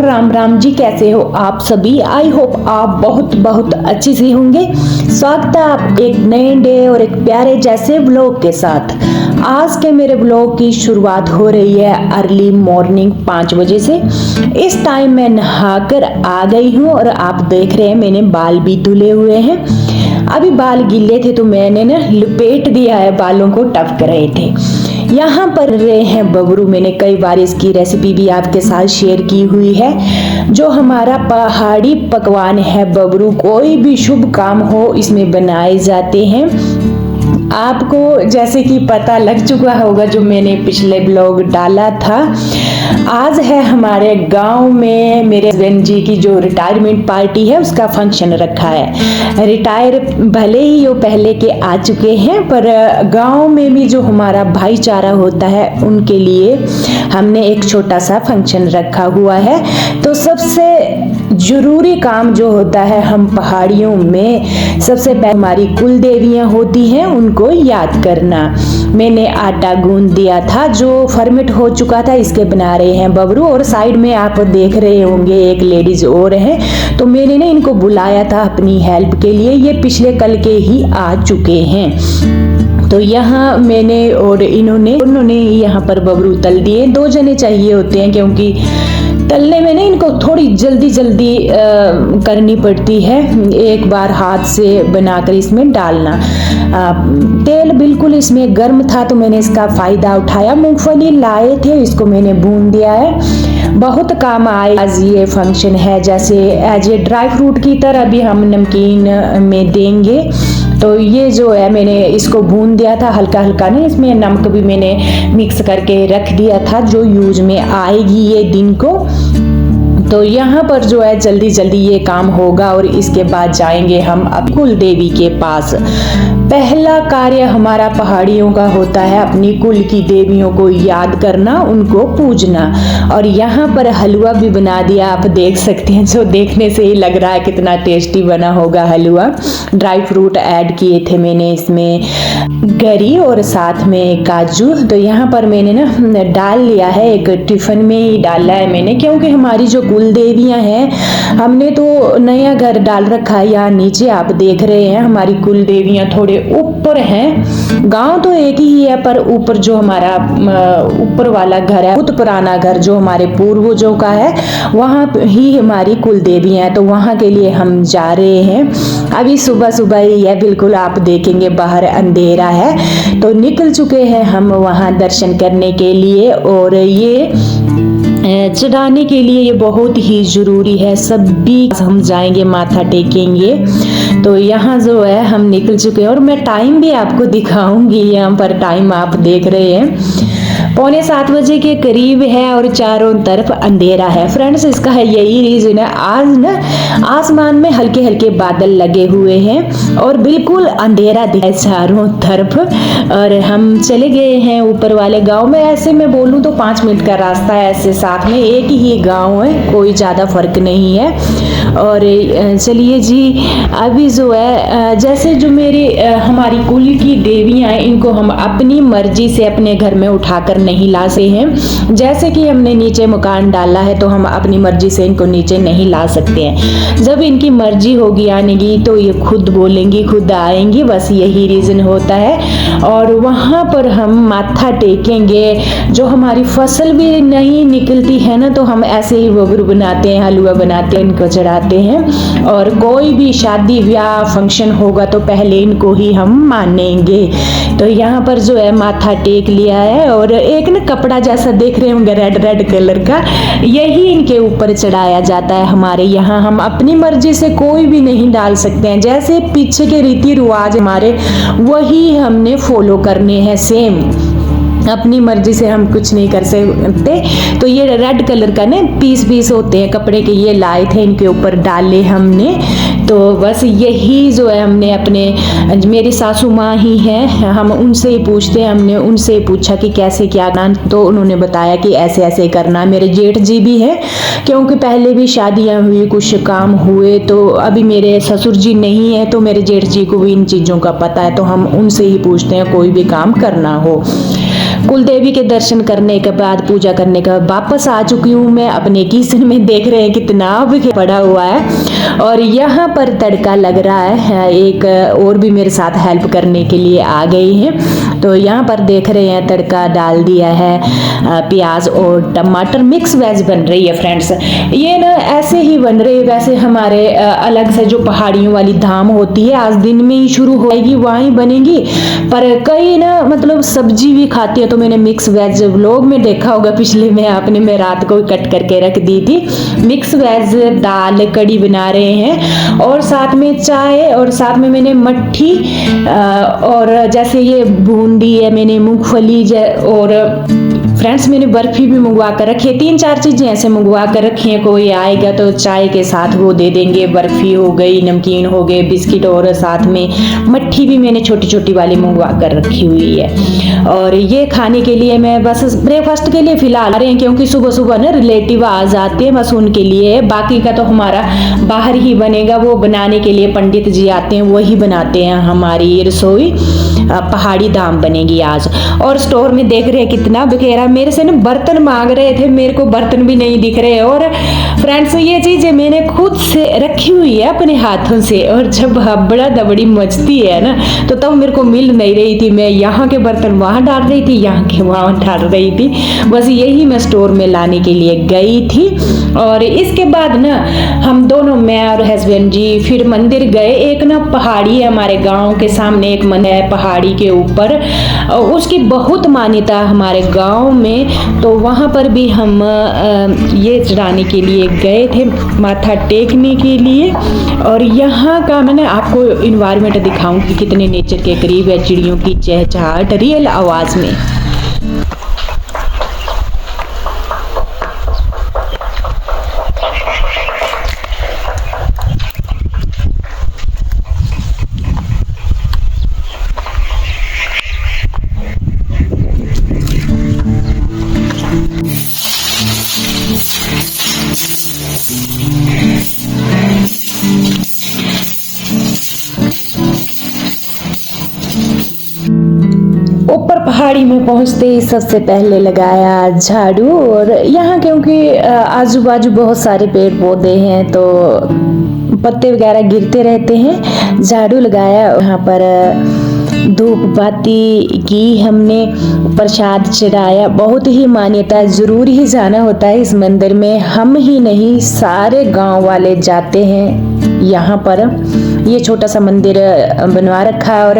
राम राम जी, कैसे हो आप सभी। आई होप आप बहुत बहुत अच्छे से होंगे। स्वागत है आप एक नए डे और एक प्यारे जैसे ब्लॉग के साथ। आज के मेरे ब्लॉग की शुरुआत हो रही है अर्ली मॉर्निंग 5 बजे से। इस टाइम मैं नहाकर आ गई हूँ और आप देख रहे हैं मैंने बाल भी धुले हुए हैं। अभी बाल गीले थे तो मैंने ना लपेट दिया है, बालों को टपक रहे थे। यहाँ पर रहे हैं बबरू। मैंने कई बार इसकी रेसिपी भी आपके साथ शेयर की हुई है। जो हमारा पहाड़ी पकवान है बबरू, कोई भी शुभ काम हो इसमें बनाए जाते हैं। आपको जैसे कि पता लग चुका होगा जो मैंने पिछले ब्लॉग डाला था। आज है हमारे गांव में मेरे हस्बैंड जी की जो रिटायरमेंट पार्टी है उसका फंक्शन रखा है। रिटायर भले ही वो पहले के आ चुके हैं, पर गांव में भी जो हमारा भाईचारा होता है उनके लिए हमने एक छोटा सा फंक्शन रखा हुआ है। तो सबसे जरूरी काम जो होता है, हम पहाड़ियों में सबसे पहले हमारी कुल देवियां होती हैं उनको याद करना। मैंने आटा गूंद दिया था जो फर्मेंट हो चुका था, इसके बना रहे हैं बबरू। और साइड में आप देख रहे होंगे एक लेडीज और हैं, तो मैंने ना इनको बुलाया था अपनी हेल्प के लिए। ये पिछले कल के ही आ चुके हैं। तो यहाँ मैंने और उन्होंने यहाँ पर बबरू तल दिए। 2 जने चाहिए होते हैं क्योंकि तलने में ना इनको थोड़ी जल्दी करनी पड़ती है। एक बार हाथ से बनाकर इसमें डालना। तेल बिल्कुल इसमें गर्म था तो मैंने इसका फायदा उठाया। मूंगफली लाए थे, इसको मैंने भून दिया है। बहुत काम आए। आज ये फंक्शन है जैसे एज ए ड्राई फ्रूट की तरह भी हम नमकीन में देंगे। तो ये जो है मैंने इसको भून दिया था हल्का हल्का ना, इसमें नमक भी मैंने मिक्स करके रख दिया था जो यूज में आएगी ये दिन को। तो यहाँ पर जो है जल्दी जल्दी ये काम होगा और इसके बाद जाएंगे हम अब कुल देवी के पास। पहला कार्य हमारा पहाड़ियों का होता है अपनी कुल की देवियों को याद करना, उनको पूजना। और यहाँ पर हलवा भी बना दिया, आप देख सकते हैं, जो देखने से ही लग रहा है कितना टेस्टी बना होगा हलवा। ड्राई फ्रूट ऐड किए थे मैंने इसमें, गरी और साथ में काजू। तो यहाँ पर मैंने ना डाल लिया है, एक टिफिन में ही डाला है मैंने, क्योंकि हमारी जो कुल देवियाँ हैं, हमने तो नया घर डाल रखा है। यहाँ नीचे आप देख रहे हैं हमारी कुल देवियाँ थोड़े ऊपर हैं। गांव तो एक ही है, पर ऊपर जो हमारा ऊपर वाला घर है, बहुत पुराना घर जो हमारे पूर्वजों का है, वहां ही हमारी कुल देवियां हैं। तो वहां के लिए हम जा रहे हैं। अभी सुबह सुबह ही है, बिल्कुल आप देखेंगे बाहर अंधेरा है। तो निकल चुके हैं हम वहां दर्शन करने के लिए। और ये चढ़ाने के लिए ये बहुत ही जरूरी है, सभी हम जाएंगे माथा टेकेंगे। तो यहाँ जो है हम निकल चुके हैं और मैं टाइम भी आपको दिखाऊंगी। यहाँ पर टाइम आप देख रहे हैं 6:45 बजे के करीब है और चारों तरफ अंधेरा है। फ्रेंड्स, इसका है यही रीजन है, आज ना आसमान में हल्के हल्के बादल लगे हुए हैं और बिल्कुल अंधेरा दिख रहा है चारों तरफ। और हम चले गए हैं ऊपर वाले गांव में। ऐसे मैं बोलूं तो 5 मिनट का रास्ता है, ऐसे साथ में एक ही गांव है, कोई ज्यादा फर्क नहीं है। और चलिए जी, अभी जो है जैसे जो मेरी हमारी कुल की देवियां हैं, इनको हम अपनी मर्जी से अपने घर में उठाकर नहीं ला सकते हैं। जैसे कि हमने नीचे मकान डाला है तो हम अपनी मर्जी से इनको नीचे नहीं ला सकते हैं। जब इनकी मर्जी होगी आने की तो ये खुद बोलेंगी, खुद आएंगी, बस यही रीजन होता है। और वहां पर हम माथा टेकेंगे। जो हमारी फसल भी नहीं निकलती है ना, तो हम ऐसे ही बबरू बनाते हैं, हलवा बनाते हैं, इनको चढ़ाते हैं। और कोई भी शादी ब्याह फंक्शन होगा तो पहले इनको ही हम मानेंगे। तो यहाँ पर जो है माथा टेक लिया है और एक ना कपड़ा जैसा देख रहे होंगे रेड कलर का, यही इनके ऊपर चढ़ाया जाता है। हमारे यहाँ हम अपनी मर्जी से कोई भी नहीं डाल सकते हैं। जैसे पीछे के रीति रिवाज हमारे, वही हमने फॉलो करने हैं सेम। अपनी मर्जी से हम कुछ नहीं कर सकते। तो ये रेड कलर का ना पीस होते हैं कपड़े के, ये लाए थे, इनके ऊपर डाले हमने। तो बस यही जो है हमने अपने, मेरी सासू माँ ही हैं, हम उनसे ही पूछते हैं। हमने उनसे ही पूछा कि कैसे क्या करना, तो उन्होंने बताया कि ऐसे ऐसे करना। मेरे जेठ जी भी हैं, क्योंकि पहले भी शादियाँ हुई, कुछ काम हुए, तो अभी मेरे ससुर जी नहीं है, तो मेरे जेठ जी को भी इन चीज़ों का पता है। तो हम उनसे ही पूछते हैं कोई भी काम करना हो। कुल देवी के दर्शन करने के बाद, पूजा करने के बाद वापस आ चुकी हूँ मैं अपने किचन में। देख रहे हैं कितना पड़ा हुआ है और यहाँ पर तड़का लग रहा है। एक और भी मेरे साथ हेल्प करने के लिए आ गई है। तो यहाँ पर देख रहे हैं तड़का डाल दिया है, प्याज और टमाटर मिक्स वेज बन रही है फ्रेंड्स। ये ना ऐसे ही बन रही है, वैसे हमारे अलग से जो पहाड़ियों वाली धाम होती है आज दिन में ही शुरू होएगी, वहीं बनेगी। पर कई ना मतलब सब्जी भी खाती है, तो मैंने मिक्स वेज व्लॉग में देखा होगा पिछले में आपने, मैं रात को कट करके रख दी थी। मिक्स वेज दाल कड़ी बना रहे हैं और साथ में चाय और साथ में मैंने मट्ठी और जैसे ये बूंदी है, मैंने मूंगफली और फ्रेंड्स मैंने बर्फी भी मंगवा कर रखी है। 3-4 चीजें ऐसे मंगवा कर रखी हैं, कोई आएगा तो चाय के साथ वो दे देंगे। बर्फी हो गई, नमकीन हो गए, बिस्किट और साथ में मट्ठी भी मैंने छोटी छोटी वाली मंगवा कर रखी हुई है। और ये खाने के लिए मैं बस ब्रेकफास्ट के लिए फिलहाल आ रहे हैं, क्योंकि सुबह सुबह ना रिलेटिव आ जाते हैं, बस उनके लिए। बाकी का तो हमारा बाहर ही बनेगा, वो बनाने के लिए पंडित जी आते हैं, वही बनाते हैं हमारी रसोई। पहाड़ी धाम बनेगी आज। और स्टोर में देख रहे हैं कितना बिखेरा, मेरे से ना बर्तन मांग रहे थे, मेरे को बर्तन भी नहीं दिख रहे। और फ्रेंड्स ये चीजें मैंने खुद से रखी हुई है अपने हाथों से, और जब हबड़ा दबड़ी मचती है ना तो तब मेरे को मिल नहीं रही थी। मैं यहाँ के बर्तन वहां डाल रही थी, यहाँ के वहां डाल रही थी, बस यही मैं स्टोर में लाने के लिए गई थी। और इसके बाद ना हम दोनों, मैं और हस्बैंड जी, फिर मंदिर गए। एक ना पहाड़ी है हमारे गांव के सामने, एक मंदिर है पहाड़ी के ऊपर, उसकी बहुत मान्यता हमारे गांव में। तो वहां पर भी हम ये चढ़ाने के लिए गए थे, माथा टेकने के लिए। और यहाँ का मैंने आपको इन्वायरमेंट दिखाऊंगी कितने नेचर के करीब है, चिड़ियों की चहचहाट रियल आवाज में। ऊपर पहाड़ी में पहुंचते ही सबसे पहले लगाया झाड़ू। और यहाँ क्योंकि आजू बाजू बहुत सारे पेड़ पौधे हैं तो पत्ते वगैरह गिरते रहते हैं, झाड़ू लगाया। यहाँ पर धूप बाती की हमने, प्रसाद चढ़ाया। बहुत ही मान्यता, जरूर ही जाना होता है इस मंदिर में। हम ही नहीं सारे गांव वाले जाते हैं यहाँ पर। ये छोटा सा मंदिर बनवा रखा है और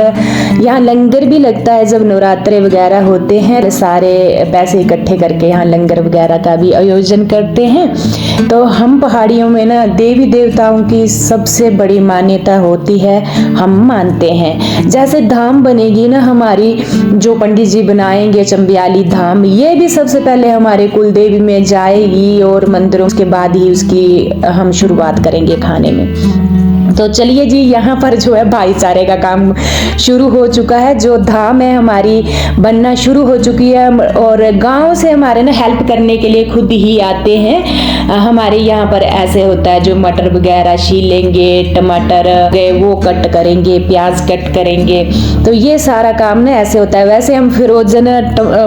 यहाँ लंगर भी लगता है जब नवरात्रे वगैरह होते हैं। सारे पैसे इकट्ठे करके यहाँ लंगर वगैरह का भी आयोजन करते हैं। तो हम पहाड़ियों में ना देवी देवताओं की सबसे बड़ी मान्यता होती है, हम मानते हैं। जैसे धाम बनेगी ना हमारी, जो पंडित जी बनाएंगे चंबियाली धाम, ये भी सबसे पहले हमारे कुल देवी में जाएगी और मंदिरों के बाद ही उसकी हम शुरुआत करेंगे खाने में। तो चलिए जी, यहाँ पर जो है भाईचारे का काम शुरू हो चुका है। जो धाम है हमारी बनना शुरू हो चुकी है और गांव से हमारे ना हेल्प करने के लिए खुद ही आते हैं। हमारे यहाँ पर ऐसे होता है, जो मटर वगैरह छीलेंगे, टमाटर गए वो कट करेंगे, प्याज कट करेंगे, तो ये सारा काम ना ऐसे होता है। वैसे हम फ्रोजन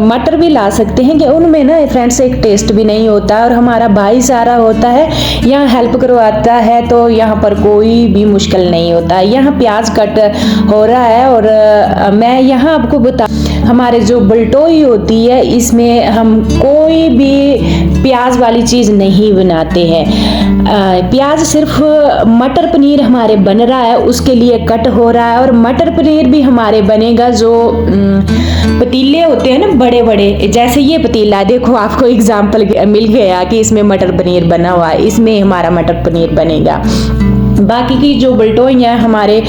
मटर भी ला सकते हैं कि उनमें ना फ्रेंड्स एक टेस्ट भी नहीं होता, और हमारा भाईचारा होता है, यहाँ हेल्प करवाता है, तो यहाँ पर कोई भी मुश्किल नहीं होता। यहाँ प्याज कट हो रहा है और मैं यहाँ आपको बता, हमारे जो बल्टोई होती है इसमें हम कोई भी प्याज वाली चीज नहीं बनाते हैं। प्याज सिर्फ मटर पनीर हमारे बन रहा है उसके लिए कट हो रहा है। और मटर पनीर भी हमारे बनेगा जो पतीले होते हैं ना बड़े बड़े, जैसे ये पतीला है, देखो आपको एग्जाम्पल मिल गया कि इसमें मटर पनीर बना हुआ है, इसमें हमारा मटर पनीर बनेगा। बाकी की जो बल्टोई है हमारे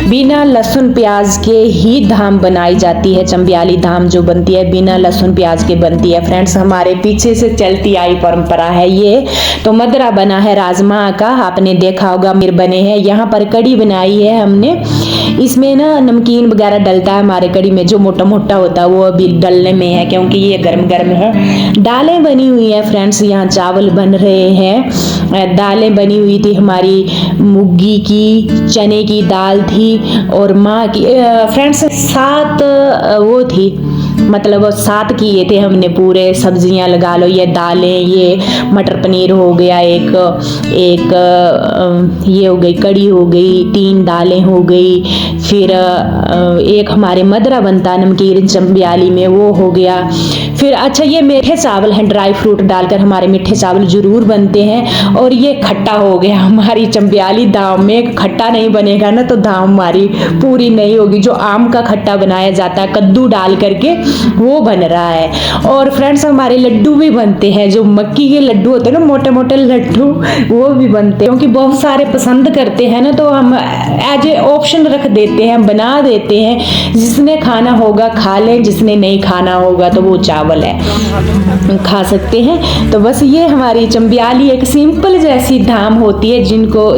बिना लहसुन प्याज के ही धाम बनाई जाती है। चंबियाली धाम जो बनती है बिना लहसुन प्याज के बनती है। फ्रेंड्स हमारे पीछे से चलती आई परंपरा है ये। तो मदरा बना है राजमा का, आपने देखा होगा, मिर बने हैं। यहाँ पर कड़ी बनाई है हमने, इसमें ना नमकीन वगैरह डलता है हमारे कड़ी में, जो मोटा मोटा होता है वो अभी डलने में है क्योंकि ये गर्म गर्म है। दालें बनी हुई है फ्रेंड्स, यहाँ चावल बन रहे हैं, दालें बनी हुई थी हमारी, मुगी की, चने की दाल थी और माँ की फ्रेंड्स 7 वो थी मतलब 7 किए थे हमने पूरे, सब्जियां लगा लो, ये दालें, ये मटर पनीर हो गया, एक ये हो गई कड़ी हो गई, 3 दालें हो गई, फिर एक हमारे मदरा बनता नमकीन चंबियाली में, वो हो गया। फिर अच्छा ये मीठे चावल हैं, ड्राई फ्रूट डालकर हमारे मीठे चावल जरूर बनते हैं। और ये खट्टा हो गया हमारी चंबियाली दाम में, खट्टा नहीं बनेगा ना तो दाम हमारी पूरी नहीं होगी। जो आम का खट्टा बनाया जाता है कद्दू डाल करके, वो बन रहा है। और फ्रेंड्स हमारे लड्डू भी बनते हैं, जो मक्की के लड्डू होते हैं ना, मोटे मोटे लड्डू, वो भी बनते हैं। क्योंकि बहुत सारे पसंद करते हैं ना, तो हम एज ए ऑप्शन रख देते हैं, बना देते हैं। जिसने खाना होगा खा लें, जिसने नहीं खाना होगा तो वो चावल है खा सकते हैं। तो बस ये हमारी चंबियाली एक सिंपल जैसी धाम होती है,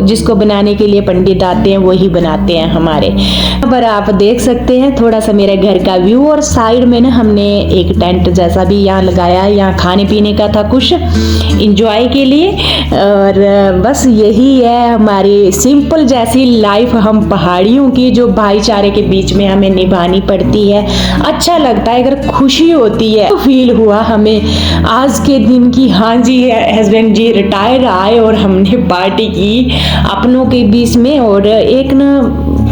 जिसको बनाने के लिए पंडित आते हैं, वही बनाते हैं हमारे। पर आप देख सकते हैं थोड़ा सा मेरे घर का व्यू, और साइड में ना हमने एक टेंट जैसा भी यहाँ लगाया, यहाँ खाने पीने का था कुछ इंजॉय के लिए। और बस यही है हमारी सिंपल जैसी लाइफ, हम पहाड़ियों की जो भाईचारे के बीच में हमें निभानी पड़ती है। अच्छा लगता है, अगर खुशी होती है तो फील हुआ हमें आज के दिन की। हाँ जी, हस्बैंड जी रिटायर आए और हमने पार्टी की अपनों के बीच में। और एक ना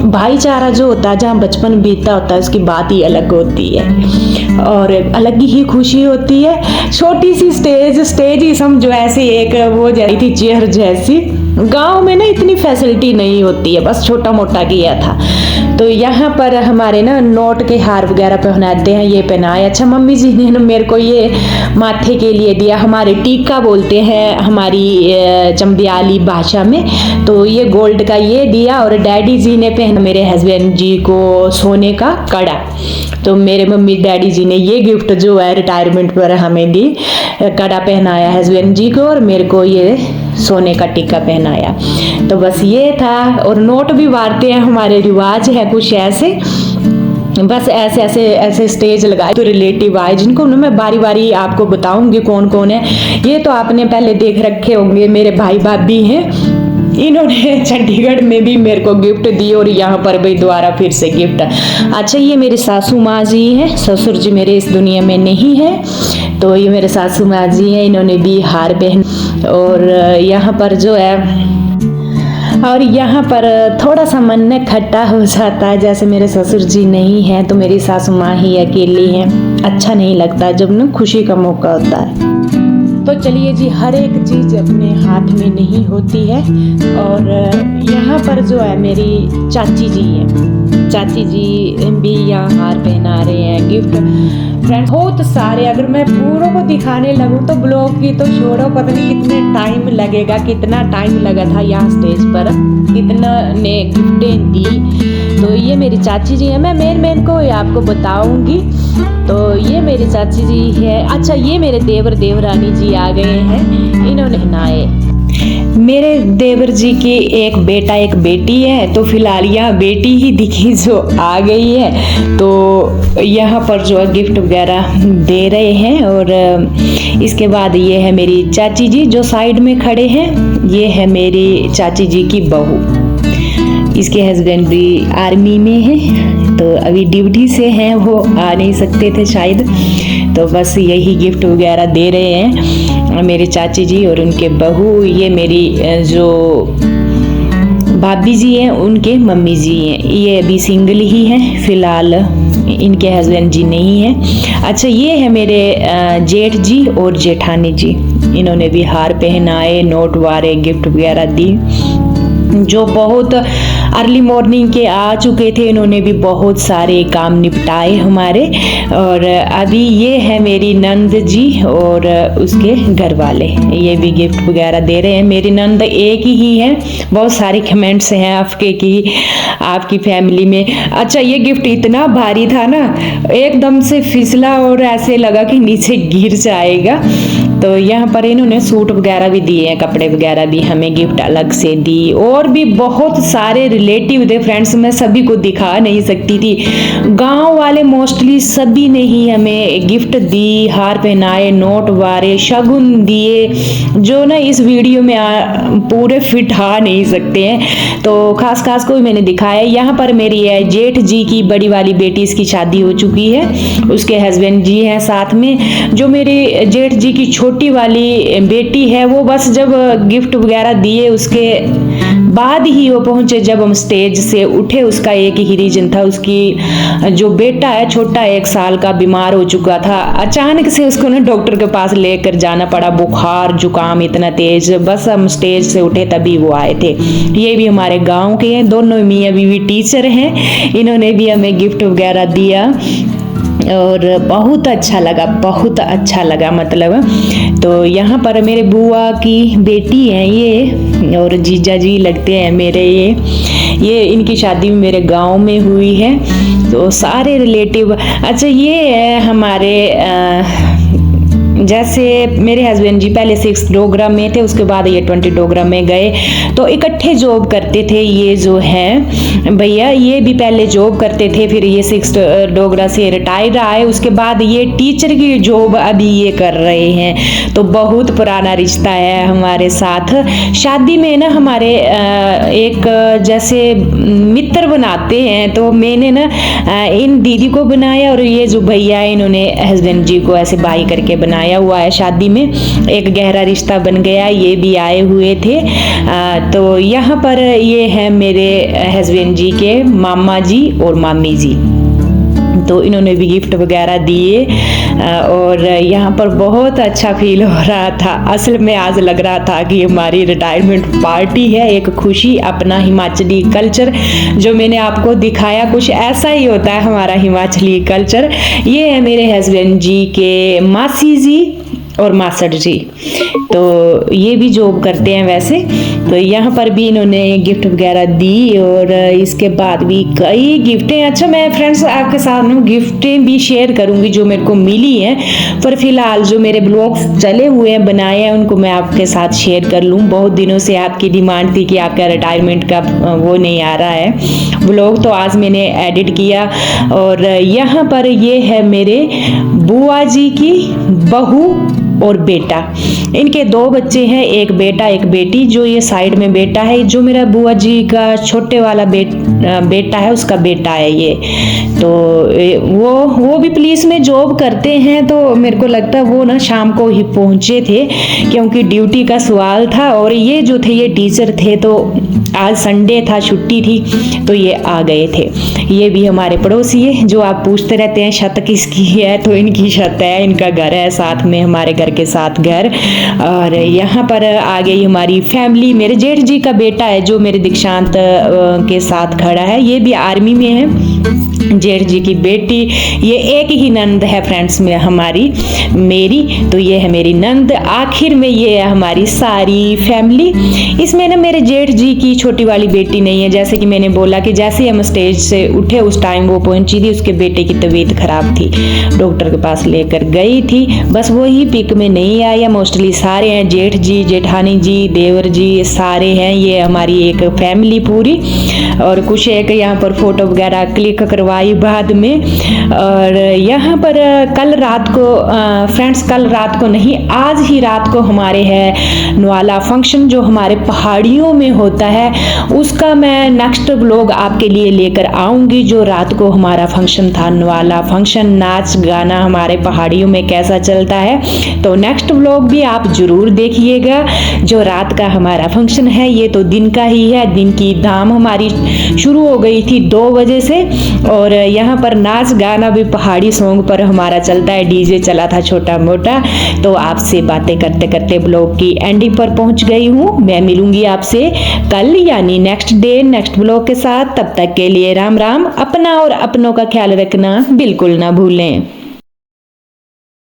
भाईचारा जो होता है, जहाँ बचपन बीतता होता है, उसकी बात ही अलग होती है और अलग ही खुशी होती है। छोटी सी स्टेज ही समझो ऐसे एक वो जाई थी चेयर जैसी। गांव में ना इतनी फैसिलिटी नहीं होती है, बस छोटा मोटा किया था। तो यहाँ पर हमारे ना नोट के हार वगैरह पहनाते हैं, ये पहनाए। अच्छा मम्मी जी ने मेरे को ये माथे के लिए दिया, हमारे टीका बोलते हैं हमारी चंबियाली भाषा में, तो ये गोल्ड का ये दिया। और डैडी जी ने पहना मेरे हस्बैंड जी को सोने का कड़ा। तो मेरे मम्मी डैडी जी ने ये गिफ्ट जो है रिटायरमेंट पर हमें दी, कड़ा पहनाया हस्बैंड जी को, और मेरे को ये सोने का टीका पहनाया। तो बस ये था। और नोट भी बांटते हैं, हमारे रिवाज है कुछ ऐसे। बस ऐसे स्टेज लगाए। तो रिलेटिव आए, जिनको मैं बारी बारी आपको बताऊंगी कौन कौन है। ये तो आपने पहले देख रखे होंगे, मेरे भाई भाभी हैं, इन्होंने चंडीगढ़ में भी मेरे को गिफ्ट दी और यहाँ पर भी दोबारा फिर से गिफ्ट। अच्छा ये मेरी सासू माँ जी हैं, ससुर जी मेरे इस दुनिया में नहीं है, तो ये मेरे सासू माँ जी हैं, इन्होंने भी हार पहन। और यहाँ पर जो है, और यहाँ पर थोड़ा सा मन में खट्टा हो जाता है, जैसे मेरे ससुर जी नहीं हैं तो मेरी सासू माँ ही अकेली हैं। अच्छा नहीं लगता जब ना खुशी का मौका होता है। तो चलिए जी, हर एक चीज़ अपने हाथ में नहीं होती है। और यहाँ पर जो है मेरी चाची जी हैं, चाची जी भी यहाँ हार पहना रहे हैं, गिफ्ट। फ्रेंड्स बहुत सारे, अगर मैं पूरों को दिखाने लगूँ तो ब्लॉग की तो छोड़ो, पता नहीं कितने टाइम लगेगा। कितना टाइम लगा था यहाँ स्टेज पर, कितना ने गिफ्टें दी। तो ये मेरी चाची जी है, मैं मेन को आपको बताऊंगी। तो ये मेरी चाची जी है। अच्छा ये मेरे देवर देवरानी जी आ गए हैं, इन्होंने नहाए। मेरे देवर जी की एक बेटा एक बेटी है, तो फिलहाल यहाँ बेटी ही दिखी जो आ गई है। तो यहाँ पर जो है गिफ्ट वगैरह दे रहे हैं। और इसके बाद ये है मेरी चाची जी जो साइड में खड़े हैं, ये है मेरी चाची जी की बहू। इसके हस्बैंड भी आर्मी में हैं, तो अभी ड्यूटी से हैं, वो आ नहीं सकते थे शायद। तो बस यही गिफ्ट वगैरह दे रहे हैं मेरे चाची जी और उनके बहू। ये मेरी जो भाभी जी हैं उनके मम्मी जी हैं, ये अभी सिंगल ही हैं फिलहाल, इनके हस्बैंड जी नहीं हैं। अच्छा ये है मेरे जेठ जी और जेठानी जी, इन्होंने भी हार पहनाए, नोट वारे गिफ्ट वगैरह दी। जो बहुत अर्ली मॉर्निंग के आ चुके थे, इन्होंने भी बहुत सारे काम निपटाए हमारे। और अभी ये है मेरी नंद जी और उसके घर वाले, ये भी गिफ्ट वगैरह दे रहे हैं। मेरी नंद एक ही है, बहुत सारे कमेंट्स हैं आपके कि आपकी फैमिली में। अच्छा ये गिफ्ट इतना भारी था ना, एकदम से फिसला और ऐसे लगा कि नीचे गिर जाएगा। तो यहाँ पर इन्होंने सूट वगैरह भी दिए हैं, कपड़े वगैरह भी हमें गिफ्ट अलग से दी, और भी बहुत सारे रिलेटिव थे फ्रेंड्स, मैं सभी को दिखा नहीं सकती थी। गांव वाले मोस्टली सभी ने ही हमें गिफ्ट दी, हार पहनाए, नोट वारे, शगुन दिए, जो ना इस वीडियो में पूरे फिट आ नहीं सकते हैं, तो खास खास को मैंने दिखाया। यहाँ पर मेरी है जेठ जी की बड़ी वाली बेटी, इसकी शादी हो चुकी है, उसके हस्बैंड जी हैं साथ में। जो मेरी जेठ जी की छोटी वाली बेटी है, वो बस जब गिफ्ट वगैरह दिए उसके बाद ही वो पहुंचे, जब हम स्टेज से उठे। उसका एक ही रीजन था, उसकी जो बेटा है छोटा 1 साल का बीमार हो चुका था, अचानक से उसको ना डॉक्टर के पास लेकर जाना पड़ा, बुखार जुकाम इतना तेज, बस हम स्टेज से उठे तभी वो आए थे। ये भी हमारे गांव के हैं, दोनों मियां बीवी टीचर हैं, इन्होंने भी हमें गिफ्ट वगैरह दिया और बहुत अच्छा लगा, बहुत अच्छा लगा मतलब। तो यहाँ पर मेरे बुआ की बेटी है ये, और जीजा जी लगते हैं मेरे ये इनकी शादी मेरे गांव में हुई है, तो सारे रिलेटिव। अच्छा ये है हमारे जैसे मेरे हस्बैंड जी पहले 6 डोगरा में थे, उसके बाद ये 20 डोगरा में गए, तो इकट्ठे जॉब करते थे। ये जो है भैया ये भी पहले जॉब करते थे, फिर ये 6 डोगरा से रिटायर आए, उसके बाद ये टीचर की जॉब अभी ये कर रहे हैं, तो बहुत पुराना रिश्ता है हमारे साथ। शादी में ना हमारे एक जैसे मित्र बनाते हैं, तो मैंने ना इन दीदी को बनाया, और ये जो भैया है इन्होंने हस्बैंड जी को ऐसे बाई करके बनाया हुआ है। शादी में एक गहरा रिश्ता बन गया, ये भी आए हुए थे। तो यहाँ पर ये है मेरे हस्बैंड जी के मामा जी और मामी जी, तो इन्होंने भी गिफ्ट वगैरह दिए, और यहाँ पर बहुत अच्छा फील हो रहा था। असल में आज लग रहा था कि हमारी रिटायरमेंट पार्टी है, एक खुशी, अपना हिमाचली कल्चर जो मैंने आपको दिखाया, कुछ ऐसा ही होता है हमारा हिमाचली कल्चर। ये है मेरे हस्बैंड जी के मासी जी और मासड़ जी, तो ये भी जॉब करते हैं वैसे। तो यहाँ पर भी इन्होंने गिफ्ट वगैरह दी, और इसके बाद भी कई गिफ्टें। अच्छा मैं फ्रेंड्स आपके साथ में गिफ्टें भी शेयर करूंगी जो मेरे को मिली हैं, पर फिलहाल जो मेरे ब्लॉग्स चले हुए हैं बनाए हैं उनको मैं आपके साथ शेयर कर लूँ। बहुत दिनों से आपकी डिमांड थी कि आपका रिटायरमेंट का वो नहीं आ रहा है ब्लॉग, तो आज मैंने एडिट किया। और यहाँ पर ये है मेरे बुआ जी की बहू और बेटा, इनके 2 बच्चे हैं, एक बेटा एक बेटी। जो ये साइड में बेटा है, जो मेरा बुआ जी का छोटे वाला बेटा है, उसका बेटा है ये। तो वो भी पुलिस में जॉब करते हैं, तो मेरे को लगता है वो ना शाम को ही पहुंचे थे, क्योंकि ड्यूटी का सवाल था। और ये जो थे ये टीचर थे, तो आज संडे था, छुट्टी थी, तो ये आ गए थे। ये भी हमारे पड़ोसी है, जो आप पूछते रहते हैं छत किसकी है, तो इनकी छत है, इनका घर है साथ में, हमारे घर के साथ घर। और यहाँ पर आ गई हमारी फैमिली। मेरे जेठ जी का बेटा है जो मेरे दीक्षांत के साथ खड़ा है, ये भी आर्मी में है। जेठ जी की बेटी, ये एक ही नंद है फ्रेंड्स में हमारी मेरी, तो ये है मेरी नंद। आखिर में ये है हमारी सारी फैमिली। इसमें ना मेरे जेठ जी की छोटी वाली बेटी नहीं है, जैसे कि मैंने बोला कि जैसे हम स्टेज से उठे उस टाइम वो पहुंची थी, उसके बेटे की तबीयत खराब थी, डॉक्टर के पास लेकर गई थी, बस वही पिक में नहीं आया। मोस्टली सारे हैं, जेठ जी, जेठानी जी, देवर जी, सारे हैं। ये हमारी एक फैमिली पूरी, और कुछ एक यहाँ पर फोटो वगैरह क्लिक करवाई बाद में। और यहाँ पर कल रात को फ्रेंड्स, कल रात को नहीं, आज ही रात को हमारे है नवाला फंक्शन, जो हमारे पहाड़ियों में होता है, उसका मैं नेक्स्ट व्लॉग आपके लिए लेकर आऊंगी। जो रात को हमारा फंक्शन था, नवाला फंक्शन, नाच गाना हमारे पहाड़ियों में कैसा चलता है, तो नेक्स्ट व्लॉग भी आप जरूर देखिएगा। जो रात का हमारा फंक्शन है, ये तो दिन का ही है, दिन की धाम हमारी शुरू हो गई थी 2 बजे से, और यहाँ पर नाच गाना भी पहाड़ी सॉन्ग पर हमारा चलता है, डीजे चला था छोटा मोटा। तो आपसे बातें करते करते ब्लॉग की एंडिंग पर पहुंच गई हूँ। मैं मिलूंगी आपसे कल, यानी नेक्स्ट डे नेक्स्ट ब्लॉग के साथ। तब तक के लिए राम राम। अपना और अपनों का ख्याल रखना बिल्कुल ना भूलें।